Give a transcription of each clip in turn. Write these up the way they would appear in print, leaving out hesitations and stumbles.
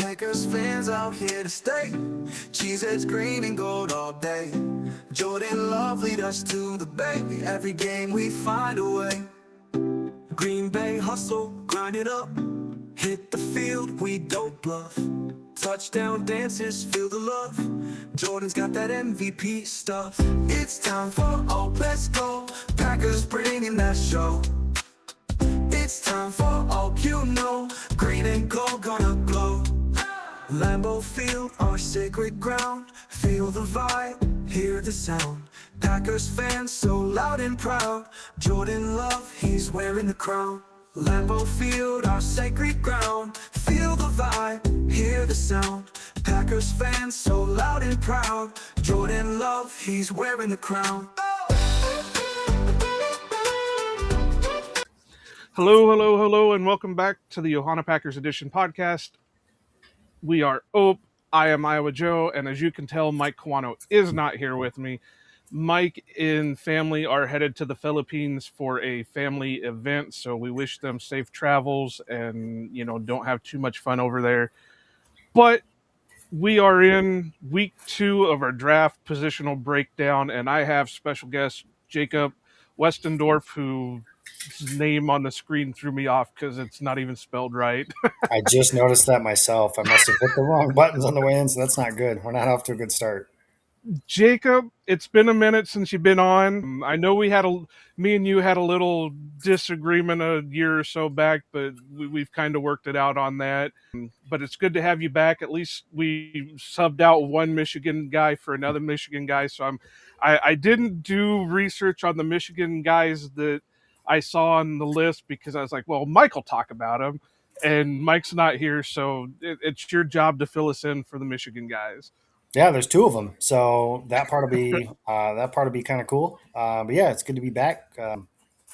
Packers fans out here to stay. Cheeseheads green and gold all day. Jordan Love lead us to the bay. Every game we find a way. Green Bay hustle, grind it up. Hit the field, we don't bluff. Touchdown dances, feel the love. Jordan's got that MVP stuff. It's time for all, let's go. Packers bringing that show. It's time for all, you know. Green and gold gonna glow. Lambeau Field, our sacred ground. Feel the vibe, hear the sound. Packers fans so loud and proud. Jordan Love, he's wearing the crown. Lambeau Field, our sacred ground. Feel the vibe, hear the sound. Packers fans so loud and proud. Jordan Love, he's wearing the crown. Hello, hello, hello, and welcome back to the Ohana Packers Edition podcast. We are I am Iowa Joe, and as you can tell, Mike Kawano is not here with me. Mike and family are headed to the Philippines for a family event, so we wish them safe travels and, don't have too much fun over there. But we are in week 2 of our draft positional breakdown, and I have special guest Jacob Westendorf, whose name on the screen threw me off because it's not even spelled right. I just noticed that myself. I must have hit the wrong buttons on the way in, so that's not good. We're not off to a good start. Jacob, it's been a minute since you've been on. I know me and you had a little disagreement a year or so back, but we've kind of worked it out on that. But it's good to have you back. At least we subbed out one Michigan guy for another Michigan guy. So I didn't do research on the Michigan guys that I saw on the list because I was like, well, Mike will talk about him, and Mike's not here, so it's your job to fill us in for the Michigan guys. Yeah, there's 2 of them, so that part will be kind of cool. But yeah, it's good to be back.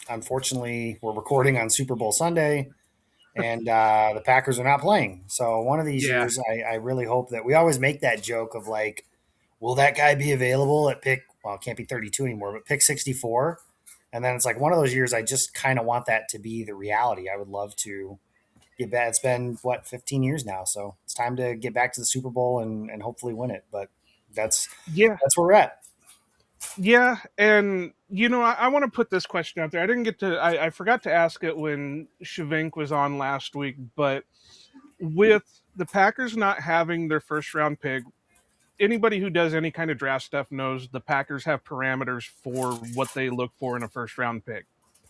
Unfortunately, we're recording on Super Bowl Sunday, and the Packers are not playing. So one of these Yeah. years, I really hope that we always make that joke of like, will that guy be available at pick? Well, it can't be 32 anymore, but pick 64. And then it's like one of those years I just kind of want that to be the reality. I would love to get back. It's been 15 years now, so it's time to get back to the Super Bowl and hopefully win it. But that's Yeah. where we're at. Yeah, and I want to put this question out there. I didn't get to. I forgot to ask it when Shavenk was on last week, but with the Packers not having their first round pick, anybody who does any kind of draft stuff knows the Packers have parameters for what they look for in a first round pick.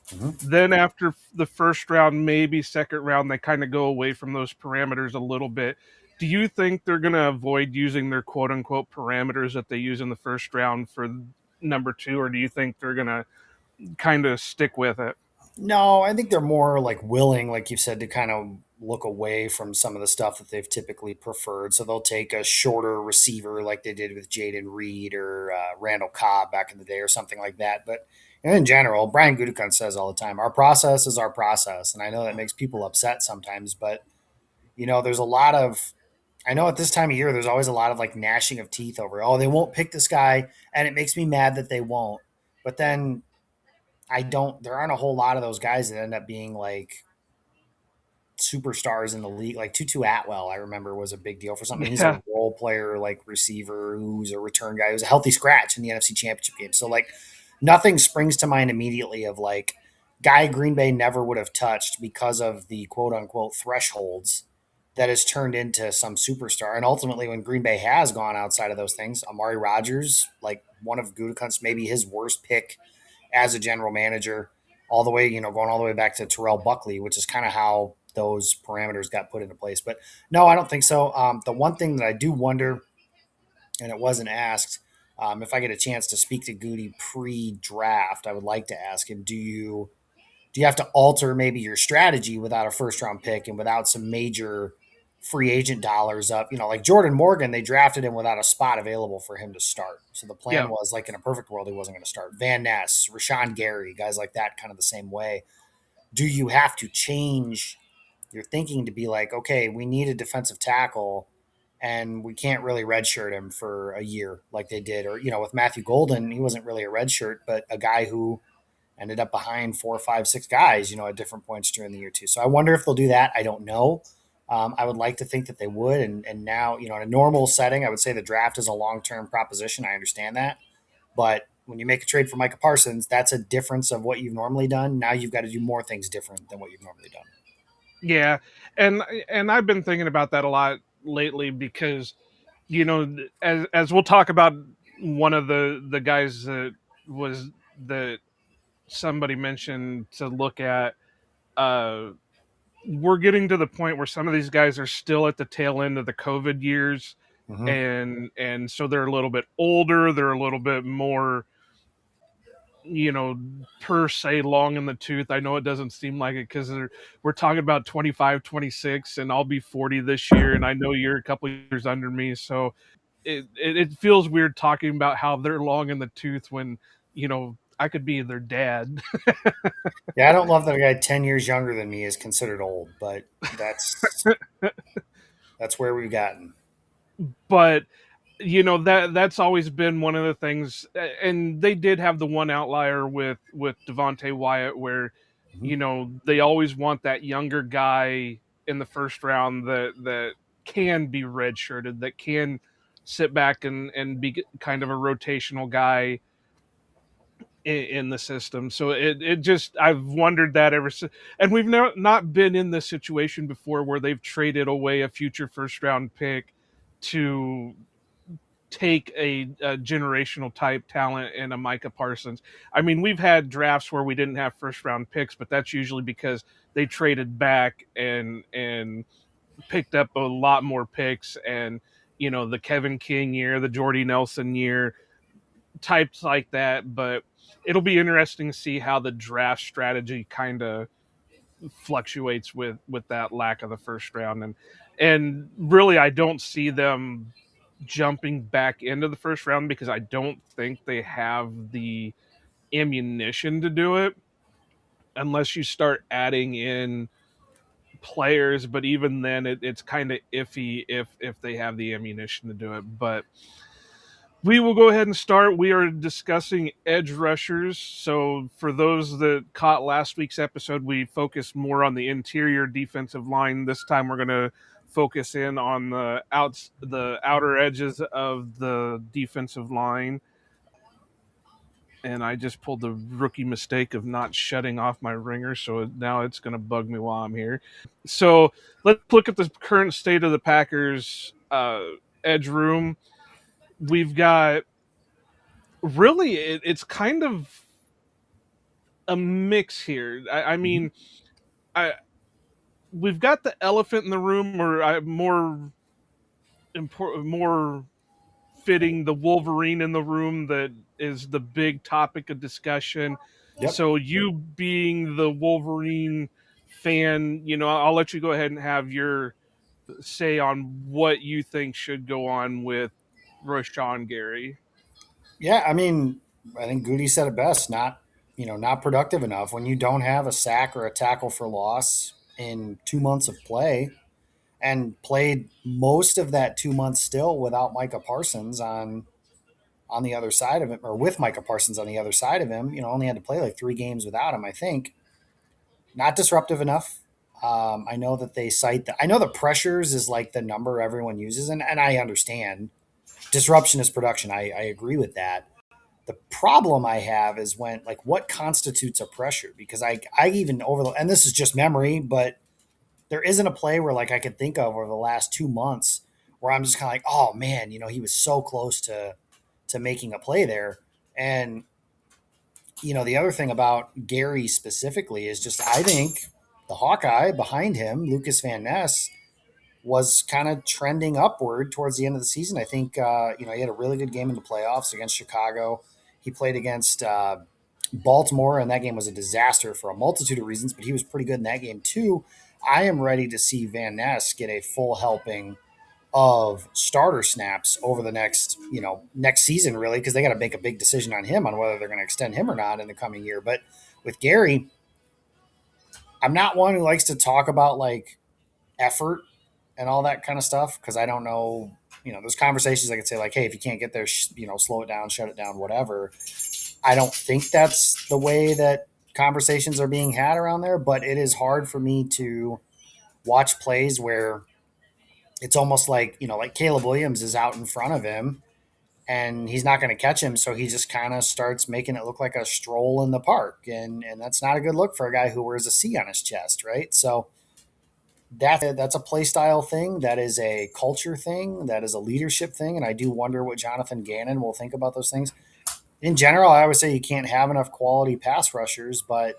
Mm-hmm. Then after the first round, maybe second round, they kind of go away from those parameters a little bit. Do you think they're going to avoid using their quote unquote parameters that they use in the first round for number 2, or do you think they're going to kind of stick with it? No, I think they're more like willing, like you said, to kind of look away from some of the stuff that they've typically preferred. So they'll take a shorter receiver like they did with Jaden Reed or Randall Cobb back in the day or something like that. But in general, Brian Gutekunst says all the time, our process is our process. And I know that makes people upset sometimes, but there's a lot of, I know at this time of year, there's always a lot of like gnashing of teeth over, oh, they won't pick this guy. And it makes me mad that they won't. But then there aren't a whole lot of those guys that end up being like superstars in the league. Like Tutu Atwell, I remember, was a big deal for something. He's Yeah. a role player, like receiver, who's a return guy, who's a healthy scratch in the NFC Championship game. So like nothing springs to mind immediately of like guy Green Bay never would have touched because of the quote unquote thresholds that has turned into some superstar. And ultimately, when Green Bay has gone outside of those things, Amari Rodgers, like one of Gutekunst's, maybe his worst pick as a general manager, all the way, going all the way back to Terrell Buckley, which is kind of how those parameters got put into place. But no, I don't think so. The one thing that I do wonder, and it wasn't asked, if I get a chance to speak to Goody pre-draft, I would like to ask him, do you have to alter maybe your strategy without a first round pick and without some major free agent dollars up? Like Jordan Morgan, they drafted him without a spot available for him to start. So the plan was, like, in a perfect world, he wasn't going to start. Van Ness, Rashawn Gary, guys like that, kind of the same way. Do you have to change your thinking to be like, okay, we need a defensive tackle and we can't really redshirt him for a year like they did? Or, with Matthew Golden, he wasn't really a redshirt, but a guy who ended up behind 4, 5, 6 guys, at different points during the year too. So I wonder if they'll do that. I don't know. I would like to think that they would, and now, in a normal setting, I would say the draft is a long term proposition. I understand that, but when you make a trade for Micah Parsons, that's a difference of what you've normally done. Now you've got to do more things different than what you've normally done. Yeah, and I've been thinking about that a lot lately because as we'll talk about, one of the guys that was that somebody mentioned to look at. Uh, we're getting to the point where some of these guys are still at the tail end of the COVID years, Mm-hmm. and so they're a little bit older. They're a little bit more, you know, per se long in the tooth. I know it doesn't seem like it because we're talking about 25, 26, and I'll be 40 this year, and I know you're a couple years under me, so it feels weird talking about how they're long in the tooth when, I could be their dad. Yeah, I don't love that a guy 10 years younger than me is considered old, but that's that's where we've gotten. But that's always been one of the things, and they did have the one outlier with Devontae Wyatt, where Mm-hmm. they always want that younger guy in the first round that can be redshirted, that can sit back and be kind of a rotational guy in the system. So it just, I've wondered that ever since, and we've not been in this situation before where they've traded away a future first round pick to take a generational type talent in a Micah Parsons. I mean, we've had drafts where we didn't have first round picks, but that's usually because they traded back and picked up a lot more picks, and the Kevin King year, the Jordy Nelson year, types like that. But it'll be interesting to see how the draft strategy kind of fluctuates with that lack of the first round, and really I don't see them jumping back into the first round because I don't think they have the ammunition to do it unless you start adding in players. But even then, it's kind of iffy if they have the ammunition to do it. But we will go ahead and start. We are discussing edge rushers. So for those that caught last week's episode, we focused more on the interior defensive line. This time we're going to focus in on the outer edges of the defensive line. And I just pulled the rookie mistake of not shutting off my ringer, so now it's going to bug me while I'm here. So let's look at the current state of the Packers edge room. We've got, really, it's kind of a mix here. I Mm-hmm. mean, I we've got the elephant in the room, or more important, more fitting, the Wolverine in the room that is the big topic of discussion. Yep. So you being the Wolverine fan, I'll let you go ahead and have your say on what you think should go on with Rashawn Gary. Yeah, I mean, I think Goody said it best. Not productive enough when you don't have a sack or a tackle for loss in 2 months of play, and played most of that 2 months still without Micah Parsons on the other side of him, or with Micah Parsons on the other side of him. Only had to play like 3 games without him. I think not disruptive enough. I know that they cite I know the pressures is like the number everyone uses, and I understand disruption is production. I agree with that. The problem I have is when, like, what constitutes a pressure, because I even and this is just memory, but there isn't a play where, like, I could think of over the last 2 months where I'm just kind of like, oh man, he was so close to making a play there. And the other thing about Gary specifically is just, I think the Hawkeye behind him, Lucas Van Ness, was kind of trending upward towards the end of the season. I think he had a really good game in the playoffs against Chicago. He played against Baltimore, and that game was a disaster for a multitude of reasons, but he was pretty good in that game too. I am ready to see Van Ness get a full helping of starter snaps over the next season, really, because they got to make a big decision on him, on whether they're going to extend him or not in the coming year. But with Gary, I'm not one who likes to talk about like effort and all that kind of stuff, because I don't know. There's conversations I could say like, hey, if you can't get there, slow it down, shut it down, whatever. I don't think that's the way that conversations are being had around there, but it is hard for me to watch plays where it's almost like, like Caleb Williams is out in front of him and he's not going to catch him. So he just kind of starts making it look like a stroll in the park. And that's not a good look for a guy who wears a C on his chest, right? So that's a play style thing. That is a culture thing. That is a leadership thing. And I do wonder what Jonathan Gannon will think about those things. In general, I would say you can't have enough quality pass rushers, but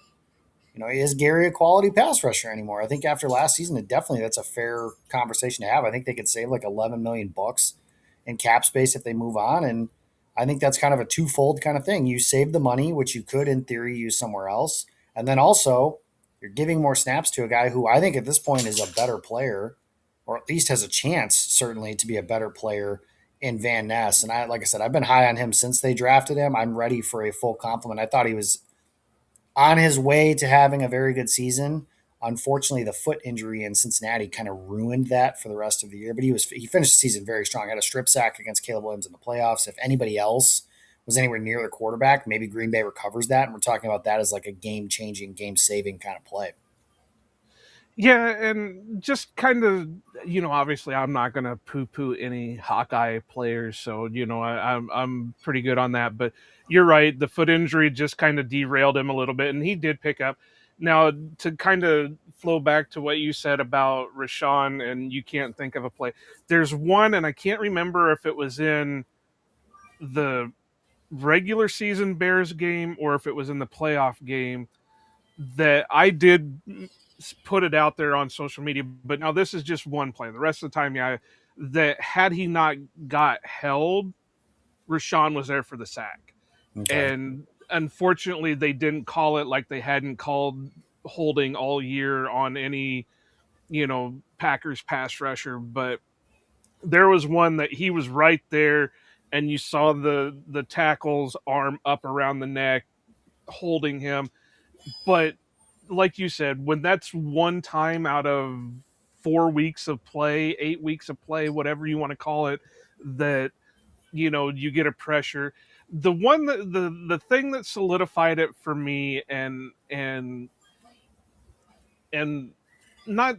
is Gary a quality pass rusher anymore? I think after last season, that's a fair conversation to have. I think they could save like 11 million bucks in cap space if they move on, and I think that's kind of a twofold kind of thing. You save the money, which you could in theory use somewhere else, and then also you're giving more snaps to a guy who I think at this point is a better player, or at least has a chance certainly to be a better player in Van Ness. And like I said, I've been high on him since they drafted him. I'm ready for a full compliment. I thought he was on his way to having a very good season. Unfortunately, the foot injury in Cincinnati kind of ruined that for the rest of the year. But he finished the season very strong. Had a strip sack against Caleb Williams in the playoffs. If anybody else was anywhere near the quarterback, maybe Green Bay recovers that. And we're talking about that as like a game changing, game saving kind of play. Yeah, and just kind of, obviously I'm not going to poo-poo any Hawkeye players, so I'm pretty good on that. But you're right, the foot injury just kind of derailed him a little bit, and he did pick up. Now, to kind of flow back to what you said about Rashawn, and you can't think of a play. There's one, and I can't remember if it was in the regular season Bears game or if it was in the playoff game that I did put it out there on social media. But now this is just one play. The rest of the time, yeah, that had he not got held, Rashawn was there for the sack. Okay. And unfortunately, they didn't call it like they hadn't called holding all year on any, Packers pass rusher. But there was one that he was right there, and you saw the tackle's arm up around the neck, holding him. But like you said, when that's one time out of 4 weeks of play, 8 weeks of play, whatever you want to call it, that you get a pressure. The one that the thing that solidified it for me, and not,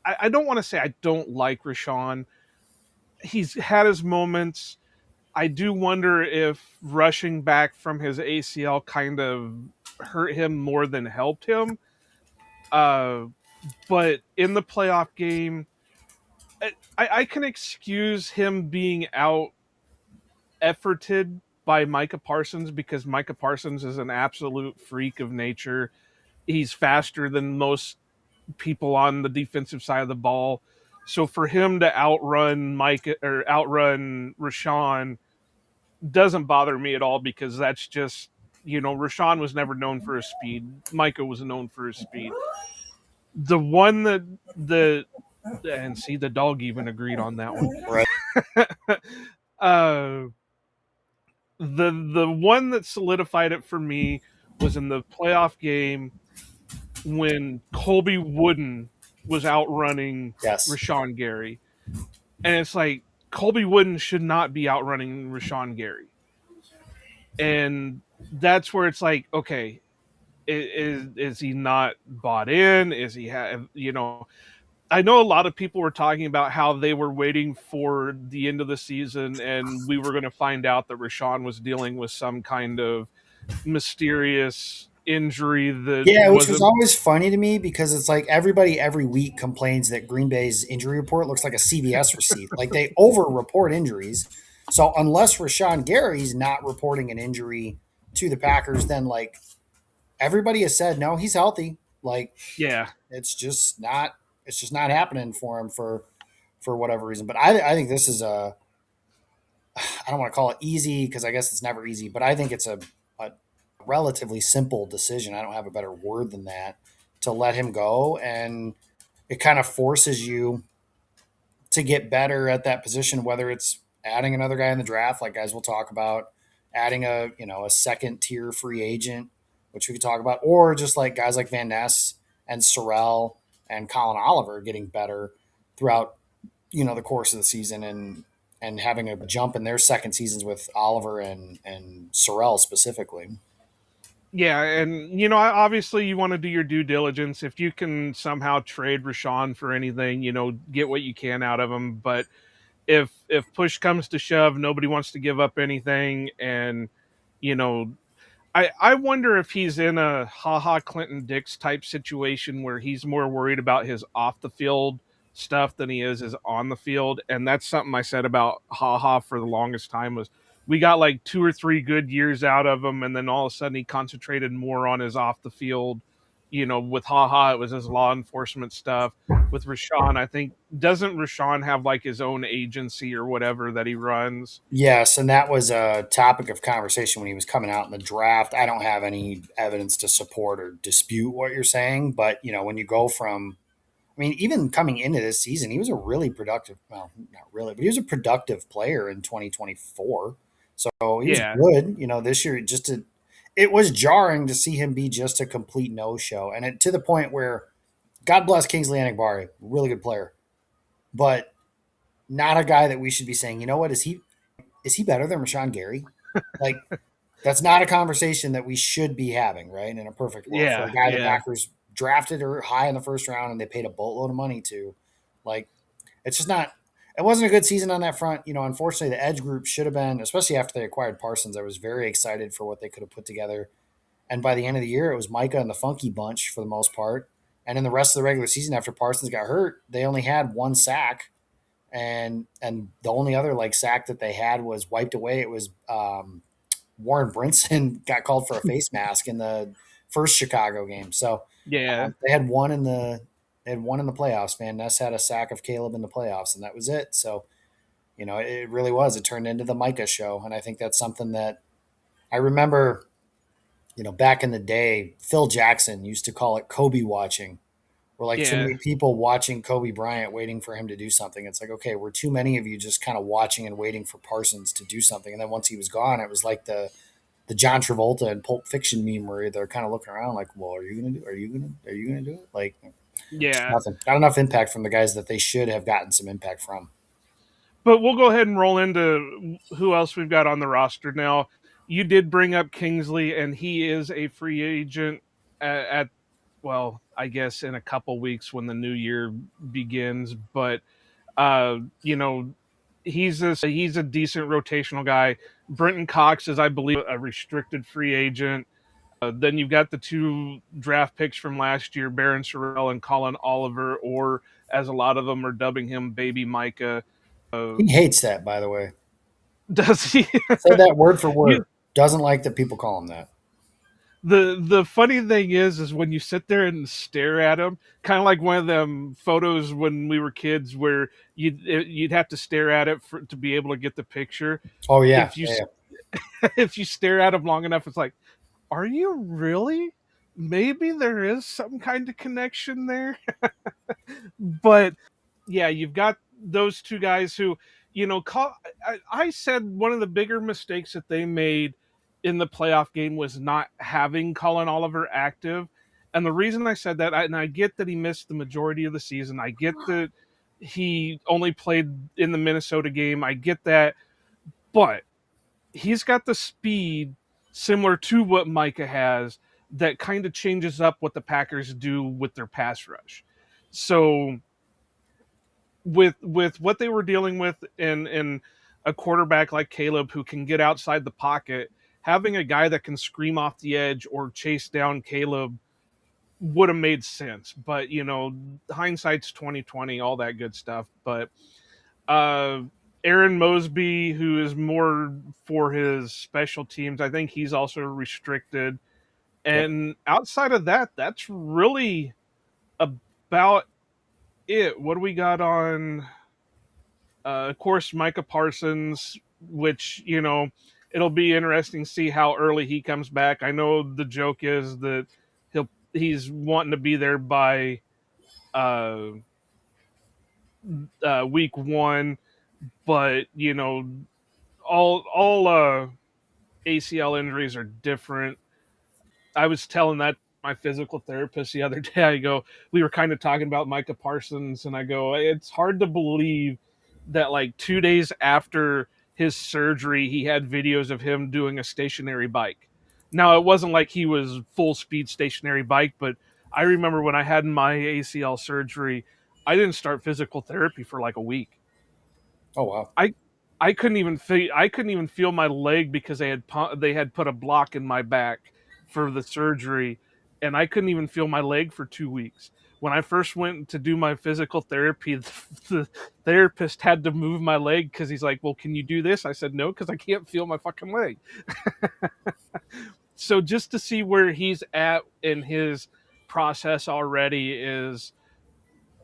I don't want to say I don't like Rashawn. He's had his moments. I do wonder if rushing back from his ACL kind of hurt him more than helped him. Uh, but in the playoff game, I can excuse him being out efforted by Micah Parsons because Micah Parsons is an absolute freak of nature. He's faster than most people on the defensive side of the ball. So for him to outrun Micah or outrun Rashawn doesn't bother me at all because that's just, Rashawn was never known for his speed. Micah was known for his speed. The one and see, the dog even agreed on that one. Right. uh, the one that solidified it for me was in the playoff game when Colby Wooden was outrunning Yes. Rashawn Gary, and it's like Colby Wooden should not be outrunning Rashawn Gary, and that's where it's like, okay, is he not bought in? Is he I know a lot of people were talking about how they were waiting for the end of the season and we were going to find out that Rashawn was dealing with some kind of mysterious injury that Yeah, which was wasn't. always funny to me because it's like everybody every week complains that Green Bay's injury report looks like a CVS receipt. Like they over report injuries. So unless Rashawn Gary's not reporting an injury to the Packers, then like everybody has said no, he's healthy. Like Yeah. it's just not happening for him for whatever reason. But I think this is a I don't want to call it easy because I guess it's never easy, but I think it's a relatively simple decision. I don't have a better word than that to let him go. And it kind of forces you to get better at that position, whether it's adding another guy in the draft, like guys we'll talk about, adding a second tier free agent, which we could talk about, or just like guys like Van Ness and Sorrell and Colin Oliver getting better throughout, the course of the season and having a jump in their second seasons with Oliver and Sorrell specifically. Yeah, and obviously you want to do your due diligence. If you can somehow trade Rashawn for anything, get what you can out of him. But if push comes to shove, nobody wants to give up anything, and you know I wonder if he's in a haha Clinton Dix type situation where he's more worried about his off the field stuff than he is on the field. And that's something I said about haha for the longest time was we got like 2 or 3 good years out of him, and then all of a sudden he concentrated more on his off the field. With haha, it was his law enforcement stuff. With Rashawn, I think doesn't Rashawn have like his own agency or whatever that he runs? Yes, and that was a topic of conversation when he was coming out in the draft. I don't have any evidence to support or dispute what you're saying, but when you go from, I mean, even coming into this season, he was a really productive, well, not really, but he was a productive player in 2024. So he was Yeah, good, this year it was jarring to see him be just a complete no-show. And to the point where, God bless Kingsley Enagbari, really good player, but not a guy that we should be saying, you know what, is he better than Rashawn Gary? Like, that's not a conversation that we should be having, right? In a perfect world, for a yeah, guy the yeah, Packers drafted or high in the first round and they paid a boatload of money to, like, it's just not. It wasn't a good season on that front. Unfortunately, the edge group should have been, especially after they acquired Parsons. I was very excited for what they could have put together. And by the end of the year, it was Micah and the Funky Bunch for the most part. And in the rest of the regular season, after Parsons got hurt, they only had one sack, and the only other like sack that they had was wiped away. It was Warren Brinson got called for a face mask in the first Chicago game. So yeah. they had one in the playoffs. Van Ness had a sack of Caleb in the playoffs, and that was it. So it really was. It turned into the Micah show, and I think that's something that I remember. Back in the day, Phil Jackson used to call it Kobe watching. We're like too Yeah, many people watching Kobe Bryant waiting for him to do something. It's like, okay, we're too many of you just kind of watching and waiting for Parsons to do something. And then once he was gone, it was like the John Travolta and Pulp Fiction meme where they're kind of looking around like, well, are you gonna do it? Like, just yeah. nothing. Not enough impact from the guys that they should have gotten some impact from. But we'll go ahead and roll into who else we've got on the roster now. You did bring up Kingsley, and he is a free agent at well, I guess in a couple weeks when the new year begins. But uh, you know, he's a decent rotational guy. Brenton Cox is, I believe, a restricted free agent. Then you've got the two draft picks from last year, Baron Sorrell and Colin Oliver, or as a lot of them are dubbing him, Baby Micah. Uh, He hates that, by the way. does he? Said that word for you, word. Doesn't like that people call him that. the funny thing is when you sit there and stare at him, kind of like one of them photos when we were kids, where you'd have to stare at it to be able to get the picture. Oh yeah, If you yeah. if you stare at him long enough, it's like, are you really? Maybe there is some kind of connection there. But yeah, you've got those two guys who, I said one of the bigger mistakes that they made in the playoff game was not having Colin Oliver active. And the reason I said that, and I get that he missed the majority of the season, I get that he only played in the Minnesota game, I get that, but he's got the speed similar to what Micah has that kind of changes up what the Packers do with their pass rush. So with what they were dealing with in a quarterback like Caleb who can get outside the pocket, having a guy that can scream off the edge or chase down Caleb would have made sense. But hindsight's 2020, all that good stuff. But uh Aaron Mosby, who is more for his special teams, I think he's also restricted. Yep. And outside of that, that's really about it. What do we got on? Of course, Micah Parsons, which it'll be interesting to see how early he comes back. I know the joke is that he's wanting to be there by uh, week one, but all ACL injuries are different. I was telling that my physical therapist the other day. We were kind of talking about Micah Parsons, and I go, it's hard to believe that like 2 days after his surgery, he had videos of him doing a stationary bike. Now, it wasn't like he was full speed stationary bike, but I remember when I had my ACL surgery, I didn't start physical therapy for like a week. Oh wow. I I couldn't even feel my leg because they had put a block in my back for the surgery, and I couldn't even feel my leg for 2 weeks. When I first went to do my physical therapy, the therapist had to move my leg because he's like, "Well, can you do this?" I said, "No, because I can't feel my fucking leg." So just to see where he's at in his process already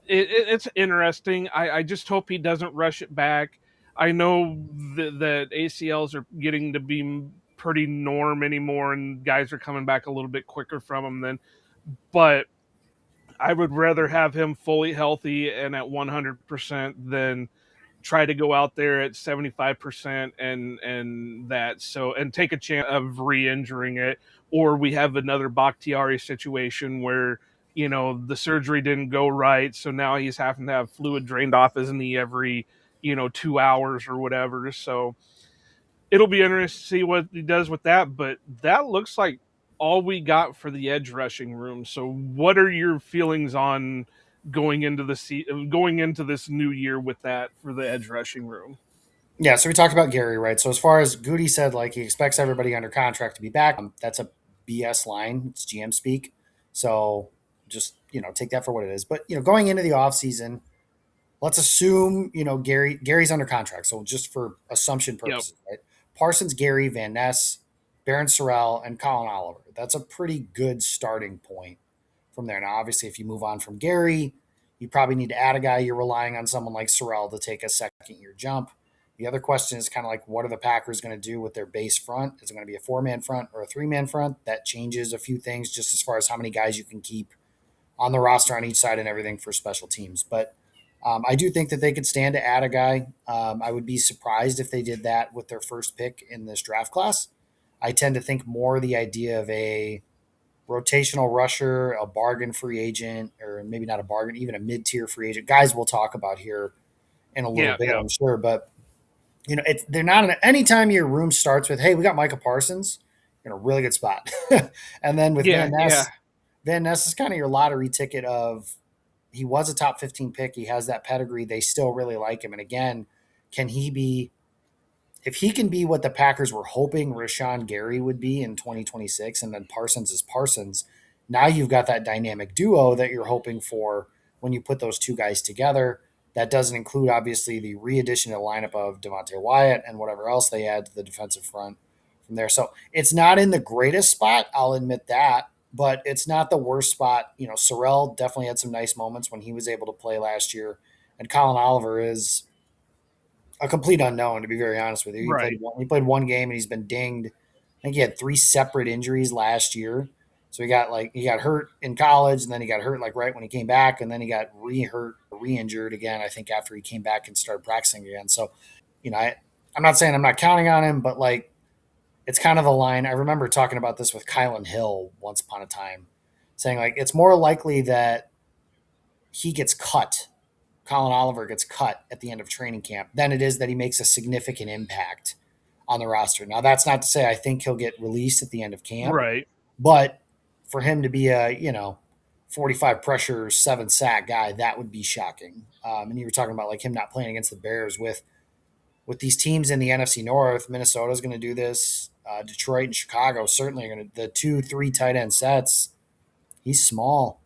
it's interesting. I just hope he doesn't rush it back. I know that ACLs are getting to be pretty norm anymore, and guys are coming back a little bit quicker from them than. But I would rather have him fully healthy and at 100% than try to go out there at 75% and take a chance of re-injuring it, or we have another Bakhtiari situation where the surgery didn't go right, so now he's having to have fluid drained off his knee every 2 hours or whatever. So it'll be interesting to see what he does with that, but that looks like all we got for the edge rushing room. So what are your feelings on going into this new year with that for the edge rushing room? Yeah, so we talked about Gary, right? So as far as Goody said, like he expects everybody under contract to be back. That's a BS line. It's GM speak. So just take that for what it is. But going into the offseason, let's assume Gary's under contract. So just for assumption Yep. purposes, right? Parsons, Gary, Van Ness, Barron Sorrell, and Colin Oliver. That's a pretty good starting point from there. Now, obviously, if you move on from Gary, you probably need to add a guy. You're relying on someone like Sorrell to take a second year jump. The other question is kind of like, what are the Packers going to do with their base front? Is it going to be a 4-man front or a 3-man front? That changes a few things just as far as how many guys you can keep on the roster on each side and everything for special teams. But I do think that they could stand to add a guy. I would be surprised if they did that with their first pick in this draft class. I tend to think more the idea of a rotational rusher, a bargain free agent, or maybe not a bargain, even a mid tier free agent. Guys, we'll talk about here in a little Yeah, bit, yeah. I'm sure. But they're not anytime your room starts with, "Hey, we got Micah Parsons," you're in a really good spot. And then with Yeah, yeah. Van Ness is kind of your lottery ticket of he was a top 15 pick. He has that pedigree. They still really like him. And again, can he be if he can be what the Packers were hoping Rashawn Gary would be in 2026, and then Parsons is Parsons, now you've got that dynamic duo that you're hoping for when you put those two guys together. That doesn't include, obviously, the re-addition to the lineup of Devontae Wyatt and whatever else they add to the defensive front from there. So it's not in the greatest spot, I'll admit that, but it's not the worst spot. Sorrell definitely had some nice moments when he was able to play last year, and Colin Oliver is a complete unknown, to be very honest with you. Right. He played one game and he's been dinged. I think he had 3 separate injuries last year. So he got hurt in college, and then he got hurt like right when he came back, and then he got re-injured again. I think after he came back and started practicing again. So, I'm not saying I'm not counting on him, but like it's kind of the line. I remember talking about this with Kylan Hill once upon a time, saying like it's more likely that he gets cut Colin Oliver gets cut at the end of training camp than it is that he makes a significant impact on the roster. Now, that's not to say I think he'll get released at the end of camp, Right. but for him to be a, 45 pressure, 7 sack guy, that would be shocking. And you were talking about like him not playing against the Bears with these teams in the NFC North. Minnesota's going to do this. Detroit and Chicago certainly are going to, the 2, 3 tight end sets. He's small.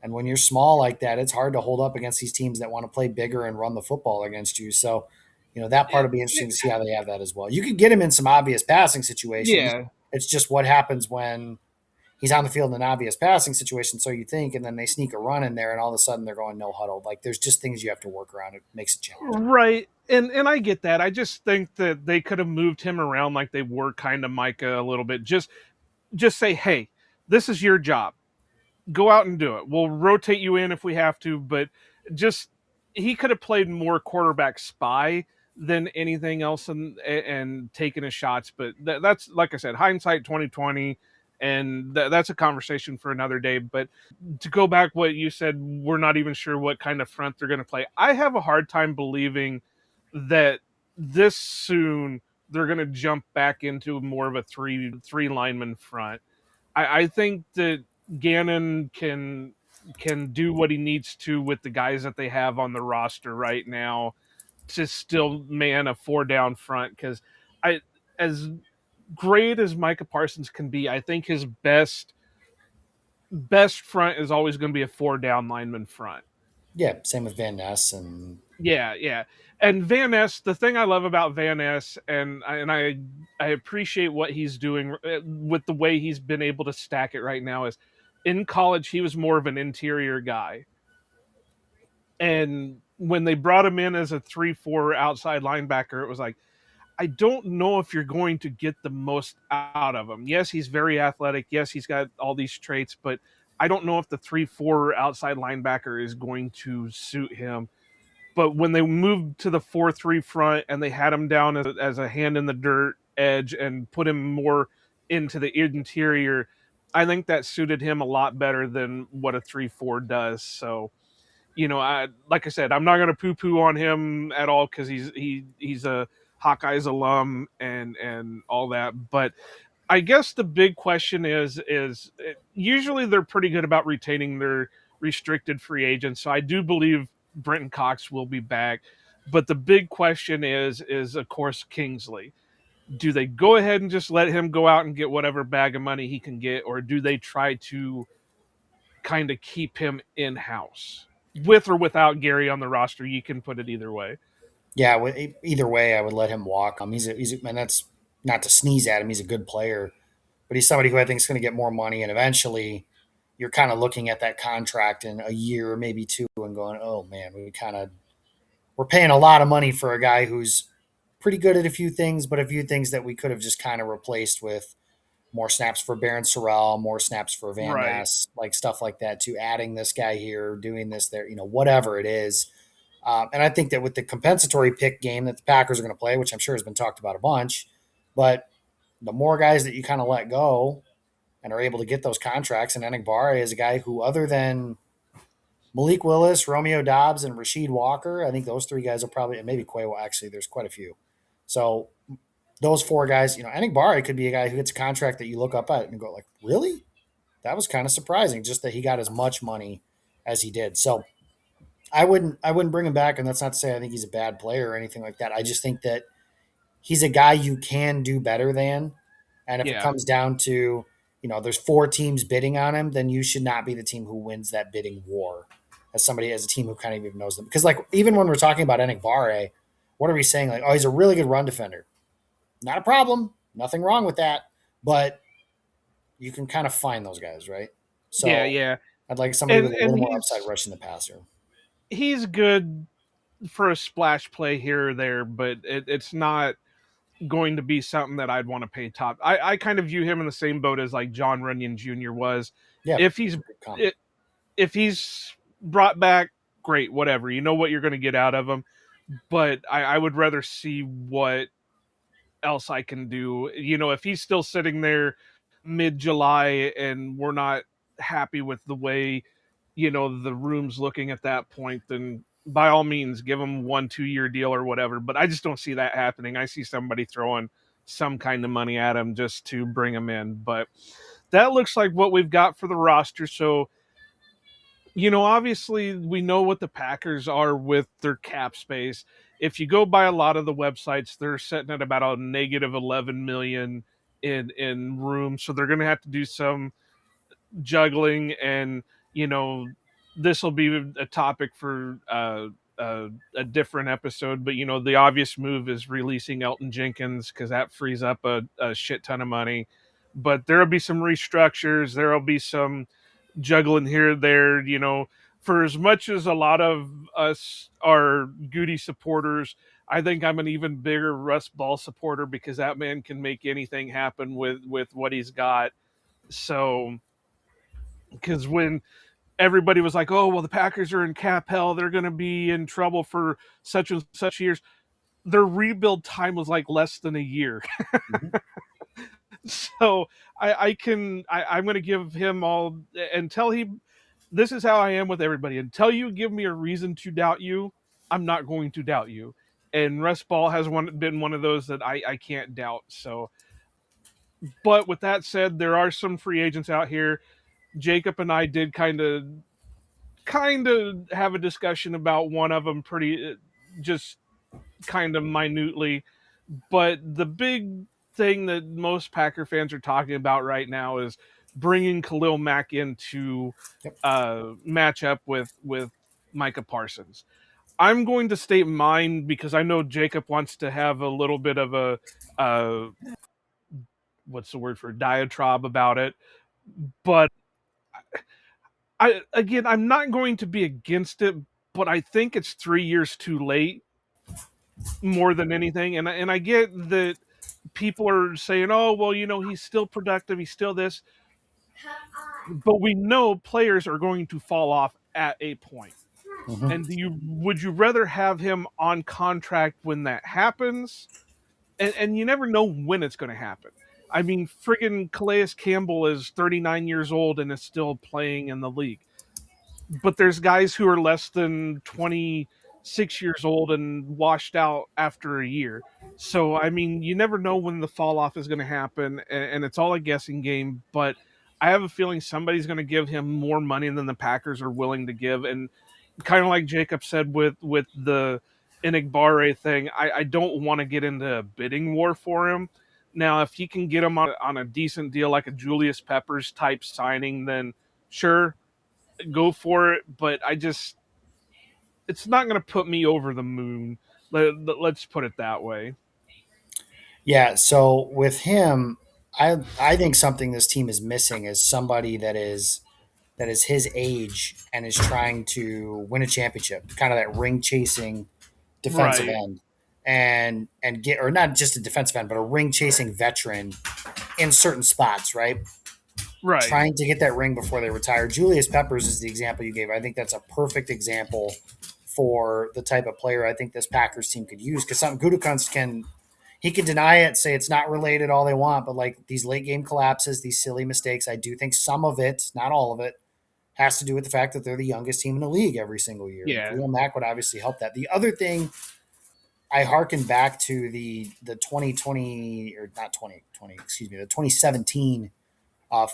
And when you're small like that, it's hard to hold up against these teams that want to play bigger and run the football against you. So, that part It, will be interesting it, to see how they have that as well. You could get him in some obvious passing situations. yeah. It's just what happens when he's on the field in an obvious passing situation, so you think, and then they sneak a run in there, and all of a sudden they're going no huddle. Like there's just things you have to work around. It makes it challenging. Right. And I get that. I just think that they could have moved him around like they were kind of Micah a little bit. Just say, "Hey, this is your job. Go out and do it. We'll rotate you in if we have to," but just he could have played more quarterback spy than anything else and taken his shots. But that's like I said, hindsight 2020, and that's a conversation for another day. But to go back, what you said, we're not even sure what kind of front they're going to play. I have a hard time believing that this soon they're going to jump back into more of a three lineman front. I think that Gannon can do what he needs to with the guys that they have on the roster right now to still man a four down front, because I as great as Micah Parsons can be, I think his best front is always going to be a four down lineman front. Yeah, same with Van Ness and Yeah, yeah. And Van Ness, the thing I love about Van Ness, I appreciate what he's doing with the way he's been able to stack it right now, is in college he was more of an interior guy. And when they brought him in as a 3-4 outside linebacker, it was like, I don't know if you're going to get the most out of him. Yes, he's very athletic. Yes, he's got all these traits, but I don't know if the 3-4 outside linebacker is going to suit him. But when they moved to the 4-3 front and they had him down as a hand in the dirt edge and put him more into the interior, I think that suited him a lot better than what a 3-4 does. So, like I said, I'm not going to poo-poo on him at all, because he's a Hawkeyes alum and all that. But I guess the big question is usually they're pretty good about retaining their restricted free agents. So I do believe Brenton Cox will be back. But the big question is of course Kingsley. Do they go ahead and just let him go out and get whatever bag of money he can get, or do they try to kind of keep him in house with or without Gary on the roster? You can put it either way. yeah, either way, I would let him walk. And that's not to sneeze at him. He's a good player, but he's somebody who I think is going to get more money, and eventually, you're kind of looking at that contract in a year, maybe two, and going, "Oh man, we're paying a lot of money for a guy who's pretty good at a few things, but a few things that we could have just kind of replaced with more snaps for Baron Sorrell, more snaps for Van Right. Ness, like stuff like that, to adding this guy here, doing this there, whatever it is." And I think that with the compensatory pick game that the Packers are going to play, which I'm sure has been talked about a bunch, but the more guys that you kind of let go and are able to get those contracts, and Enigbare is a guy who, other than Malik Willis, Romeo Dobbs, and Rasheed Walker, I think those three guys will probably, and maybe Quavo, actually, there's quite a few. So those four guys, Enigbare could be a guy who gets a contract that you look up at and go like, really? That was kind of surprising, just that he got as much money as he did. So I wouldn't bring him back, and that's not to say I think he's a bad player or anything like that. I just think that he's a guy you can do better than. And if it Yeah. comes down to, there's four teams bidding on him, then you should not be the team who wins that bidding war as a team who kind of even knows them. Because like even when we're talking about Enigbare, what are we saying? Like, oh, he's a really good run defender. Not a problem. Nothing wrong with that. But you can kind of find those guys, right? Yeah, So yeah. I'd like somebody with And a and little more upside he's rushing the passer. he's good for a splash play here or there, but it's not going to be something that I'd want to pay top. I kind of view him in the same boat as like John Runyon Jr. was. Yeah, If it's he's a good comp. i- if he's brought back, great, whatever. You know what you're going to get out of him. But I would rather see what else I can do. If he's still sitting there mid July and we're not happy with the way, the room's looking at that point, then by all means give him 1-2 year deal or whatever. But I just don't see that happening. I see somebody throwing some kind of money at him just to bring him in. But that looks like what we've got for the roster. So, obviously we know what the Packers are with their cap space. If you go by a lot of the websites, they're sitting at about a negative 11 million in room. So they're going to have to do some juggling, and you know this will be a topic for a different episode. But the obvious move is releasing Elton Jenkins, because that frees up a shit ton of money. But there'll be some restructures. There'll be some juggling here there. For as much as a lot of us are Goody supporters, I think I'm an even bigger Russ Ball supporter, because that man can make anything happen with what he's got. So, because when everybody was like, "Oh, well, the Packers are in cap hell; they're going to be in trouble for such and such years," their rebuild time was like less than a year. Mhm. So I'm going to give him all until he. This is how I am with everybody. Until you give me a reason to doubt you, I'm not going to doubt you. and Russ Ball has been one of those that I can't doubt. So, but with that said, there are some free agents out here. Jacob and I did kind of have a discussion about one of them, pretty just kind of minutely. But the big thing that most Packer fans are talking about right now is bringing Khalil Mack into Yep. match up with Micah Parsons. I'm going to state mine because I know Jacob wants to have a little bit of a uh, what's the word for diatribe about it. But I'm not going to be against it, but I think it's 3 years too late more than anything. And I get that people are saying, "Oh, well, he's still productive, he's still this," but we know players are going to fall off at a point. Mm-hmm. And would you rather have him on contract when that happens? And you never know when it's going to happen. I mean, friggin' Calais Campbell is 39 years old and is still playing in the league. But there's guys who are less than 26 years old and washed out after a year. So, I mean, you never know when the fall off is going to happen, and it's all a guessing game. But I have a feeling somebody's going to give him more money than the Packers are willing to give. And kind of like Jacob said with the Enigbare thing, I don't want to get into a bidding war for him. Now, if he can get him on a decent deal, like a Julius Peppers type signing, then sure, go for it. But it's not going to put me over the moon. Let's put it that way. Yeah. So with him, I think something this team is missing is somebody that is his age and is trying to win a championship, kind of that ring chasing defensive Right, end, and get, or not just a defensive end, but a ring chasing veteran in certain spots, right? right, Trying to get that ring before they retire. Julius Peppers is the example you gave. I think that's a perfect example for the type of player I think this Packers team could use, because some Gutekunst can deny it, say it's not related all they want, but like these late game collapses, these silly mistakes, I do think some of it, not all of it, has to do with the fact that they're the youngest team in the league every single year. And yeah, Khalil Mack would obviously help that. The other thing, I harken back to the 2020, or not 2020, excuse me, the 2017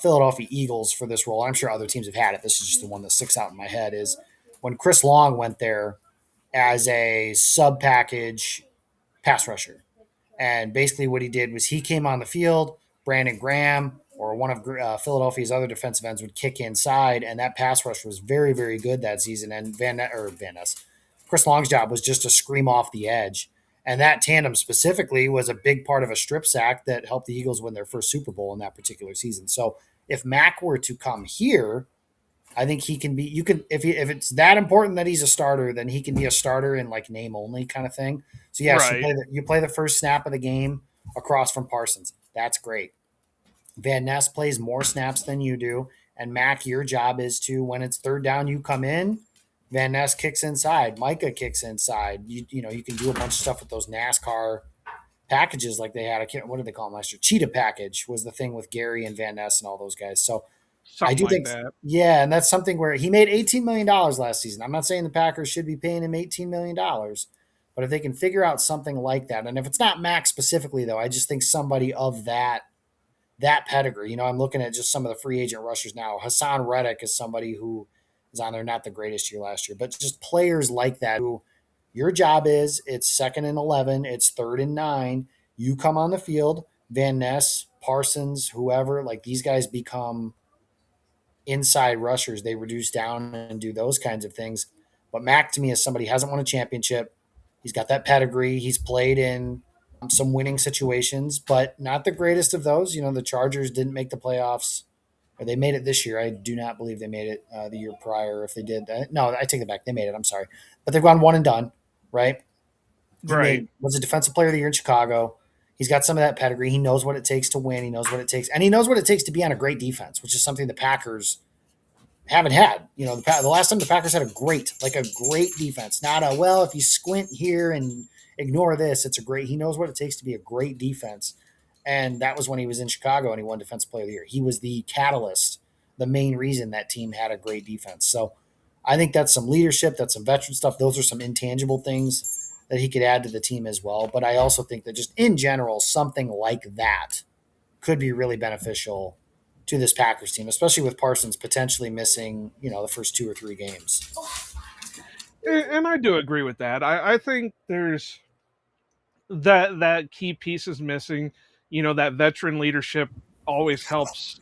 Philadelphia Eagles for this role. I'm sure other teams have had it. This is just the one that sticks out in my head. Is when Chris Long went there as a sub package pass rusher. And basically, what he did was he came on the field. Brandon Graham or one of Philadelphia's other defensive ends would kick inside, and that pass rush was very, very good that season. And Van Ness, Chris Long's job was just to scream off the edge. And that tandem specifically was a big part of a strip sack that helped the Eagles win their first Super Bowl in that particular season. So if Mack were to come here, I think he can be. You can if it's that important that he's a starter, then he can be a starter in like name only kind of thing. So yes, right, you play the first snap of the game across from Parsons. That's great. Van Ness plays more snaps than you do, and Mac, your job is to, when it's third down, you come in. Van Ness kicks inside. Micah kicks inside. You can do a bunch of stuff with those NASCAR packages like they had. I can't. What did they call them last year? Cheetah package was the thing with Gary and Van Ness and all those guys. So I something do like think, that. yeah, and that's something where he made $18 million last season. I'm not saying the Packers should be paying him $18 million, but if they can figure out something like that, and if it's not Max specifically, though, I just think somebody of that pedigree. I'm looking at just some of the free agent rushers now. Hassan Reddick is somebody who is on there, not the greatest year last year, but just players like that who your job is it's second and 11, it's third and 9. You come on the field, Van Ness, Parsons, whoever, like these guys become inside rushers. They reduce down and do those kinds of things. But Mac to me is somebody who hasn't won a championship. He's got that pedigree. He's played in some winning situations, but not the greatest of those. The Chargers didn't make the playoffs, or they made it this year. I do not believe they made it the year prior. If they did, no, I take it back. They made it. I'm sorry, but they've gone one and done. Right? He Right, was a defensive player of the year in Chicago. He's got some of that pedigree. He knows what it takes to win. He knows what it takes, and he knows what it takes to be on a great defense, which is something the Packers haven't had. The last time the Packers had a great defense, not a, well, if you squint here and ignore this, it's a great. He knows what it takes to be a great defense, and that was when he was in Chicago and he won Defensive Player of the Year. He was the catalyst, the main reason that team had a great defense. So I think that's some leadership, that's some veteran stuff. Those are some intangible things that he could add to the team as well. But I also think that just in general, something like that could be really beneficial to this Packers team, especially with Parsons potentially missing, the first 2 or 3 games. And I do agree with that. I think there's that key piece is missing. That veteran leadership always helps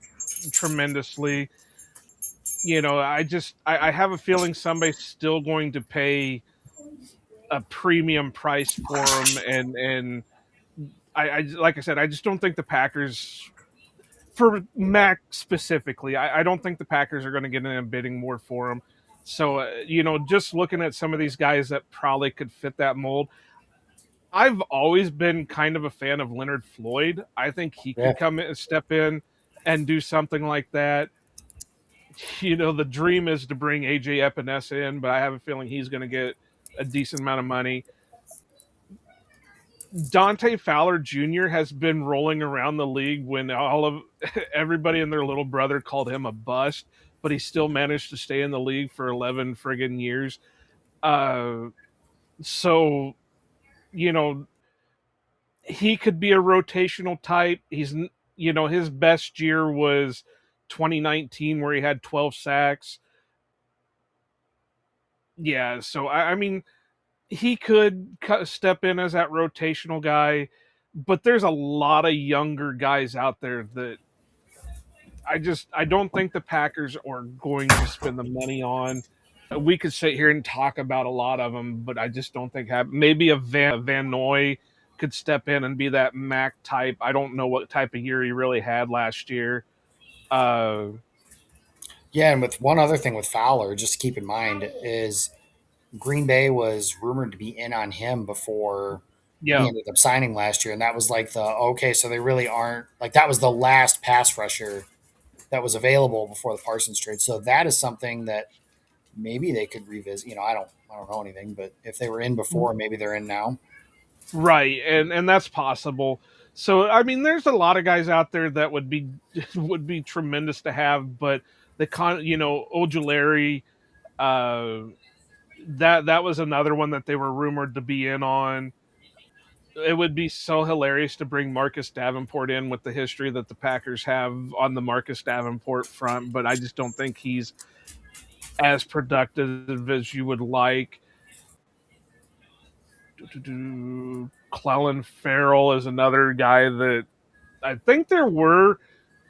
tremendously. I have a feeling somebody's still going to pay a premium price for him, and I like I said, I just don't think the Packers, for Mac specifically, I don't think the Packers are going to get in a bidding war for him. So just looking at some of these guys that probably could fit that mold, I've always been kind of a fan of Leonard Floyd. I think he Yeah. could come in, step in, and do something like that. The dream is to bring AJ Epinesa in, but I have a feeling he's going to get a decent amount of money. Dante Fowler Jr. has been rolling around the league when all of everybody and their little brother called him a bust, but he still managed to stay in the league for 11 friggin' years. So, you know, he could be a rotational type. His best year was 2019 where he had 12 sacks. Yeah, so I mean, he could step in as that rotational guy, but there's a lot of younger guys out there that I don't think the Packers are going to spend the money on. We could sit here and talk about a lot of them, but I just don't think maybe a Van Noy could step in and be that Mac type. I don't know what type of year he really had last year. Uh, Yeah, and with one other thing with Fowler, just to keep in mind, is Green Bay was rumored to be in on him before he yeah, ended up signing last year, and that was like okay, so they really aren't like that was the last pass rusher that was available before the Parsons trade. So that is something that maybe they could revisit. I don't know anything, but if they were in before, maybe they're in now. right, and that's possible. So I mean, there's a lot of guys out there that would be would be tremendous to have, but Ojulari, uh, that was another one that they were rumored to be in on. It would be so hilarious to bring Marcus Davenport in with the history that the Packers have on the Marcus Davenport front, but I just don't think he's as productive as you would like. Clellan Farrell is another guy that I think there were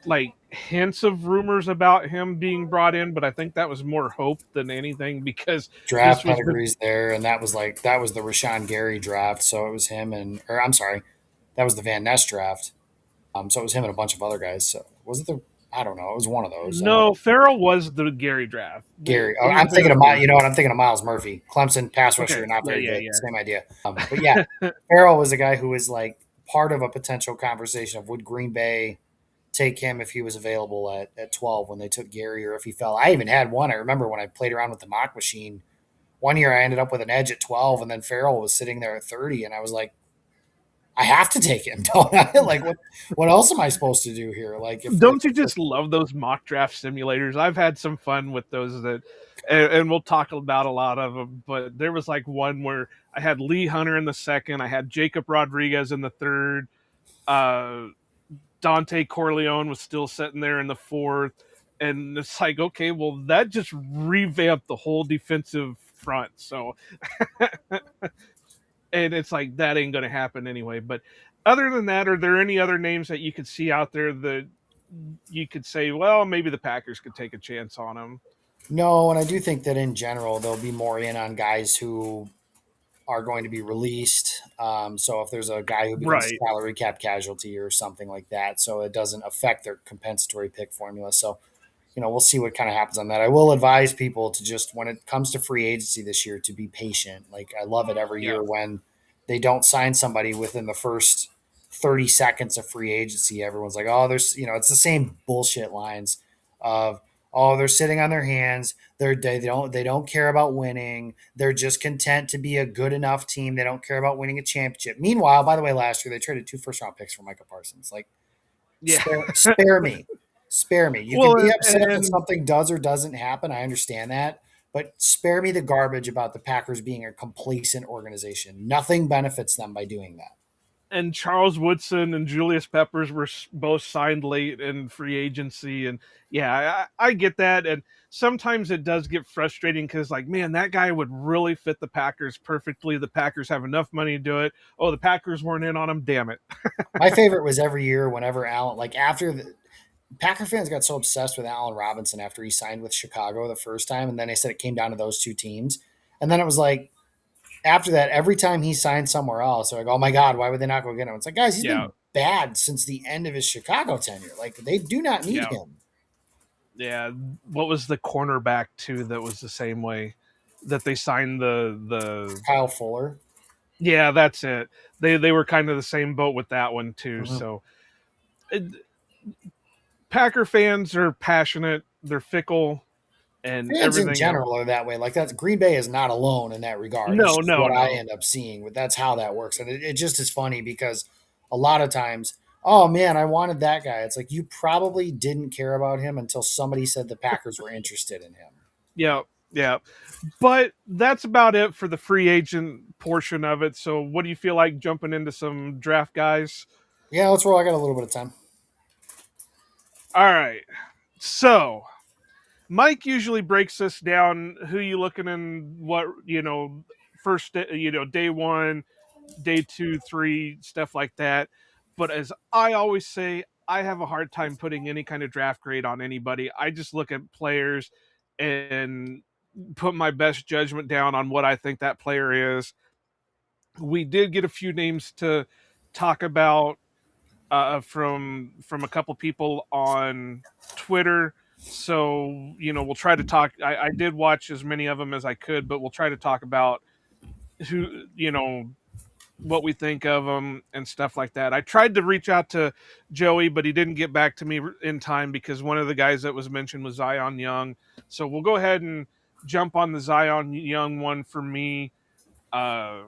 like hints of rumors about him being brought in, but I think that was more hope than anything because this Draft was the pedigrees there, and that was the Rashawn Gary draft. So it was him or I'm sorry, that was the Van Ness draft. So it was him and a bunch of other guys. So was it the? I don't know. It was one of those. I know no Farrell was the Gary draft. Gary. Oh, He was I'm there thinking of for You know what? I'm thinking of Miles Murphy, Clemson pass okay, rusher, not yeah, very yeah, good. yeah. Same idea. But yeah, Farrell was a guy who was like part of a potential conversation of would Green Bay take him if he was available at 12 when they took Gary, or if he fell. I even had one. I remember when I played around with the mock machine. One year I ended up with an edge at 12, and then Farrell was sitting there at 30, and I was like, I have to take him, don't I? Like, what else am I supposed to do here? Like, if Don't you just love those mock draft simulators? I've had some fun with those and we'll talk about a lot of them. But there was like one where I had Lee Hunter in the second, I had Jacob Rodriguez in the third, uh, Dante Corleone was still sitting there in the fourth, and it's like, okay, well, that just revamped the whole defensive front. So, and it's like that ain't going to happen anyway. But other than that, are there any other names that you could see out there that you could say, well, maybe the Packers could take a chance on him? no, and I do think that in general they'll be more in on guys who are going to be released. So if there's a guy who becomes Right. a salary cap casualty or something like that, so it doesn't affect their compensatory pick formula. So we'll see what kind of happens on that. I will advise people to just, when it comes to free agency this year, to be patient. Like, I love it every Yeah. year when they don't sign somebody within the first 30 seconds of free agency. Everyone's like, oh, it's the same bullshit lines of, oh, they're sitting on their hands. They don't care about winning. They're just content to be a good enough team. They don't care about winning a championship. Meanwhile, by the way, last year they traded 2 first-round picks for Micah Parsons. Like, Yeah. spare me. Spare me. You can Well, be upset that and something does or doesn't happen. I understand that. But spare me the garbage about the Packers being a complacent organization. Nothing benefits them by doing that. And Charles Woodson and Julius Peppers were both signed late in free agency, and yeah, I get that. And sometimes it does get frustrating because, like, man, that guy would really fit the Packers perfectly. The Packers have enough money to do it. Oh, the Packers weren't in on him. Damn it. My favorite was every year whenever Allen, like after the Packer fans got so obsessed with Allen Robinson after he signed with Chicago the first time, and then they said it came down to those two teams, and then it was like after that, every time he signed somewhere else, they're like, "Oh my God, why would they not go get him?" It's like, guys, he's Yeah, been bad since the end of his Chicago tenure. Like they do not need yeah, him. yeah. What was the cornerback too that was the same way that they signed the Kyle Fuller. yeah, that's it. They were kind of the same boat with that one too. Mm-hmm. So it, Packer fans are passionate, they're fickle, and Fans in everything else. general are that way. Like that's Green Bay is not alone in that regard. It's No, just no, what I no. end up seeing. But that's how that works, and it just is funny because a lot of times, oh man, I wanted that guy. It's like you probably didn't care about him until somebody said the Packers were interested in him. Yeah, yeah. But that's about it for the free agent portion of it. So, what do you feel like jumping into some draft guys? Yeah, let's roll. I got a little bit of time. All right. So, Mike usually breaks us down who you looking in what, first, day one, day two, three, stuff like that. But as I always say, I have a hard time putting any kind of draft grade on anybody. I just look at players and put my best judgment down on what I think that player is. We did get a few names to talk about from a couple people on Twitter. So we'll try to talk. I did watch as many of them as I could, but we'll try to talk about who what we think of them and stuff like that. I tried to reach out to Joey, but he didn't get back to me in time because one of the guys that was mentioned was Zion Young. So we'll go ahead and jump on the Zion Young one for me. Uh,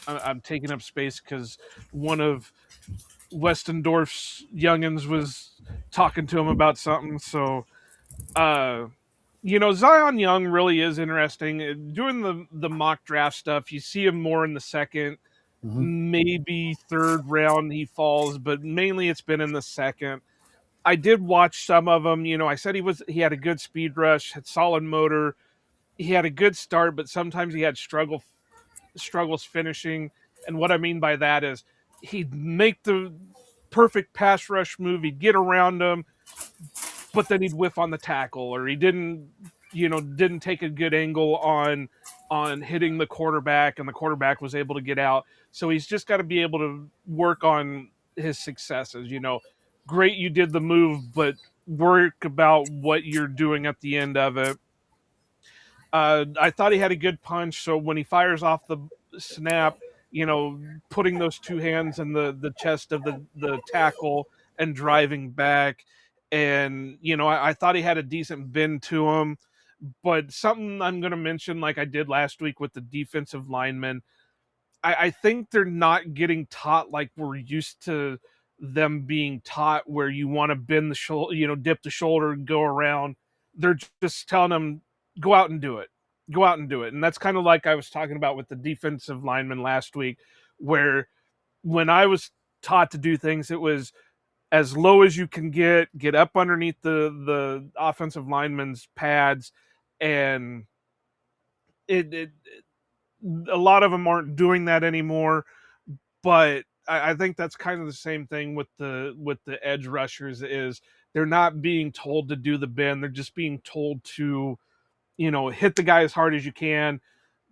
I'm taking up space because one of Westendorf's youngins was talking to him about something. So, uh, Zion Young really is interesting. Doing the mock draft stuff, you see him more in the second, Mm-hmm. maybe third round he falls, but mainly it's been in the second. I did watch some of them. I said he had a good speed rush, had solid motor. He had a good start, but sometimes he had struggles finishing. And what I mean by that is he'd make the perfect pass rush move, he'd get around him, but then he'd whiff on the tackle, or he didn't take a good angle on hitting the quarterback, and the quarterback was able to get out. So he's just got to be able to work on his successes. Great, you did the move, but work about what you're doing at the end of it. I thought he had a good punch, so when he fires off the snap, putting those two hands in the chest of the tackle and driving back, and I thought he had a decent bend to him. But something I'm going to mention, like I did last week with the defensive linemen, I think they're not getting taught like we're used to them being taught, where you want to bend the shoulder, dip the shoulder and go around. They're just telling them, go out and do it. Go out and do it. And that's kind of like I was talking about with the defensive lineman last week, where when I was taught to do things, it was as low as you can get up underneath the offensive lineman's pads, and it a lot of them aren't doing that anymore. But I think that's kind of the same thing with the edge rushers. Is they're not being told to do the bend, they're just being told to hit the guy as hard as you can,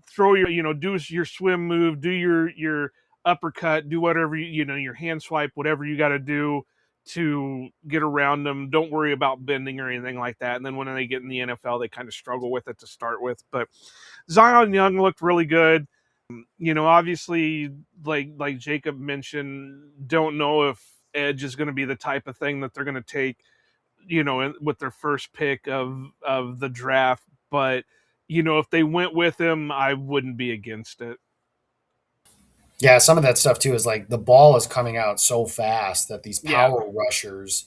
throw your do your swim move, do your uppercut, do whatever your hand swipe, whatever you got to do to get around them. Don't worry about bending or anything like that. And then when they get in the NFL, they kind of struggle with it to start with. But Zion Young looked really good. Obviously, like Jacob mentioned, don't know if edge is going to be the type of thing that they're going to take, with their first pick of the draft. But if they went with him, I wouldn't be against it. Yeah, some of that stuff too is like the ball is coming out so fast that these Yeah, power rushers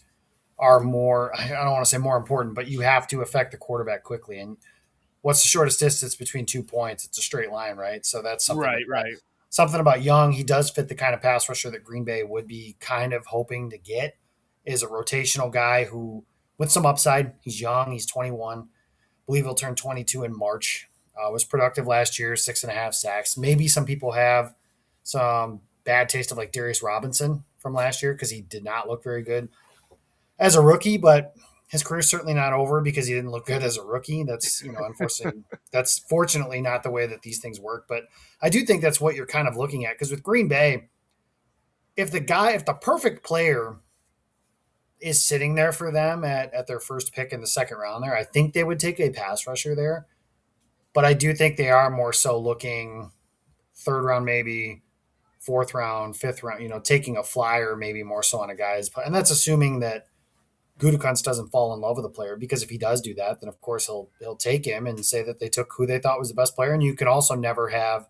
are more, I don't want to say more important, but you have to affect the quarterback quickly. And what's the shortest distance between 2 points? It's a straight line, right? So that's something Right, right. something about Young. He does fit the kind of pass rusher that Green Bay would be kind of hoping to get. Is a rotational guy who, with some upside, he's young. He's 21. I believe he'll turn 22 in March. Was productive last year, 6.5 sacks. Maybe some people have some bad taste of like Darius Robinson from last year because he did not look very good as a rookie, but his career's certainly not over because he didn't look good as a rookie. That's, unfortunately, that's fortunately not the way that these things work. But I do think that's what you're kind of looking at because with Green Bay, if the perfect player is sitting there for them at their first pick in the second round there, I think they would take a pass rusher there. But I do think they are more so looking third round, maybe fourth round, fifth round, taking a flyer maybe more so on a guy's. And that's assuming that Gutekunst doesn't fall in love with a player, because if he does do that, then of course he'll take him and say that they took who they thought was the best player. And you can also never have